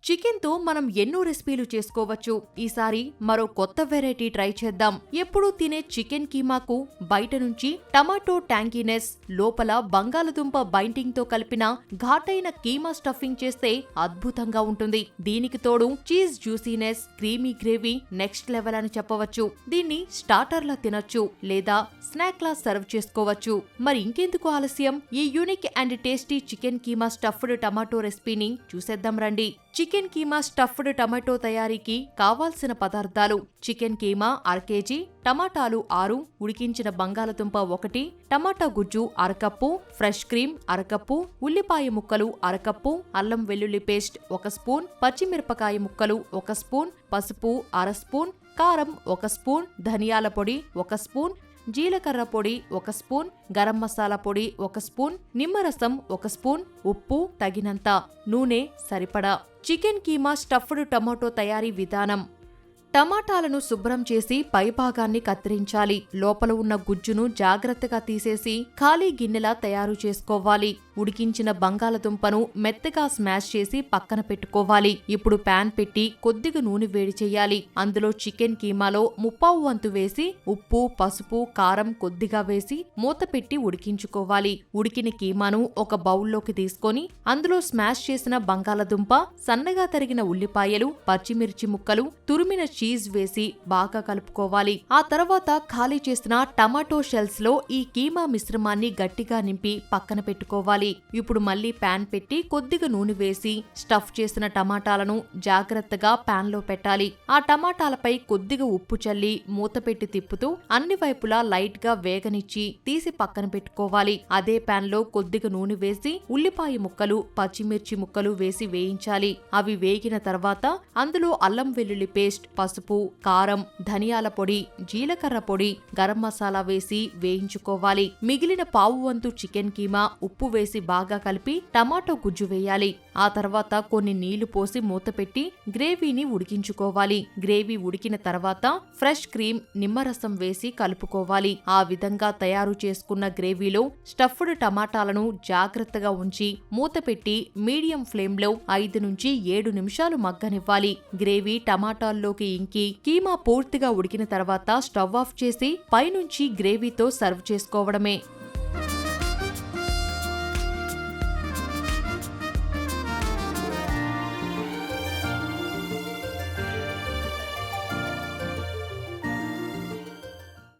Chicken తో మనం ఎన్నో రెసిపీలు చేసుకోవచ్చు. ఈసారి మరో కొత్త వెరైటీ ట్రై చేద్దాం. ఎప్పుడూ తినే చికెన్ కీమాకు బయట నుంచి టమాటో ట్యాంకీనెస్, లోపల బంగాళదుంప బైండింగ్ తో కలిపిన ఘాటైన కీమా స్టఫింగ్ చేస్తే అద్భుతంగా ఉంటుంది. దీనికి తోడు cheese juiciness, creamy gravy next level అని చెప్పవచ్చు. దీన్ని స్టార్టర్ లా తినొచ్చు లేదా స్నాక్ లా సర్వ్ చేసుకోవచ్చు. మరి ఇంకెందుకు ఆలస్యం, ఈ unique and tasty chicken keema stuffed tomato రెసిపీని చూసేద్దాం రండి. చికెన్ కీమా స్టఫ్డ్ టమాటో తయారీకి కావాల్సిన పదార్థాలు: చికెన్ కీమా 1/2 kg, టమాటాలు 6, ఉడికించిన బంగాళదుంప 1, టమాటా గుజ్జు 1/2 కప్పు, ఫ్రెష్ క్రీమ్ 1/2 కప్పు, ఉల్లిపాయ ముక్కలు 1/2 కప్పు, అల్లం వెల్లుల్లి పేస్ట్ 1 స్పూన్, పచ్చిమిరపకాయ ముక్కలు 1 స్పూన్, పసుపు 1/2 స్పూన్, కారం 1 స్పూన్, ధనియాల పొడి 1 స్పూన్, జీలకర్ర పొడి 1 స్పూన్, గరం మసాలా పొడి 1 స్పూన్, నిమ్మరసం 1 స్పూన్, ఉప్పు తగినంత, నూనె సరిపడా. చికెన్ కీమా స్టఫ్డ్ టమాటో తయారీ విధానం: టమాటాలను శుభ్రం చేసి పైభాగాన్ని కత్తిరించాలి. లోపల ఉన్న గుజ్జును జాగ్రత్తగా తీసేసి ఖాళీ గిన్నెలా తయారు చేసుకోవాలి. ఉడికించిన బంగాళదుంపను మెత్తగా స్మాష్ చేసి పక్కన పెట్టుకోవాలి. ఇప్పుడు ప్యాన్ పెట్టి కొద్దిగా నూనె వేడి చేయాలి. అందులో చికెన్ కీమాలో 1/4 వంతు వేసి ఉప్పు, పసుపు, కారం కొద్దిగా వేసి మూత పెట్టి ఉడికించుకోవాలి. ఉడికిన కీమాను ఒక బౌల్లోకి తీసుకొని అందులో స్మాష్ చేసిన బంగాళదుంప, సన్నగా తరిగిన ఉల్లిపాయలు, పచ్చిమిర్చి ముక్కలు, తురిమిన చీజ్ వేసి బాగా కలుపుకోవాలి. ఆ తర్వాత ఖాళీ చేసిన టమాటో షెల్స్ లో ఈ కీమా మిశ్రమాన్ని గట్టిగా నింపి పక్కన పెట్టుకోవాలి. ఇప్పుడు మళ్లీ ప్యాన్ పెట్టి కొద్దిగా నూనె వేసి స్టఫ్ చేసిన టమాటాలను జాగ్రత్తగా ప్యాన్ లో పెట్టాలి. ఆ టమాటాలపై కొద్దిగా ఉప్పు చల్లి మూత పెట్టి తిప్పుతూ అన్ని వైపులా లైట్ గా వేగనిచ్చి తీసి పక్కన పెట్టుకోవాలి. అదే ప్యాన్ లో కొద్దిగా నూనె వేసి ఉల్లిపాయ ముక్కలు, పచ్చిమిర్చి ముక్కలు వేసి వేయించాలి. అవి వేగిన తర్వాత అందులో అల్లం వెల్లుల్లి పేస్ట్, పసుపు, కారం, ధనియాల పొడి, జీలకర్ర పొడి, గరం మసాలా వేసి వేయించుకోవాలి. మిగిలిన 1/4 వంతు చికెన్ కీమా, ఉప్పు వేసి బాగా కలిపి టమాటో గుజ్జు వేయాలి. ఆ తర్వాత కొన్ని నీళ్లు పోసి మూత పెట్టి గ్రేవీని ఉడికించుకోవాలి. గ్రేవీ ఉడికిన తర్వాత ఫ్రెష్ క్రీమ్, నిమ్మరసం వేసి కలుపుకోవాలి. ఆ విధంగా తయారు చేసుకున్న గ్రేవీలో స్టఫ్డ్ టమాటాలను జాగ్రత్తగా ఉంచి మూత పెట్టి మీడియం ఫ్లేమ్ లో 5 నుంచి 7 నిమిషాలు మగ్గనివ్వాలి. గ్రేవీ టమాటాల్లోకి ఇంకి కీమా పూర్తిగా ఉడికిన తర్వాత స్టవ్ ఆఫ్ చేసి పైనుంచి గ్రేవీతో సర్వ్ చేసుకోవడమే.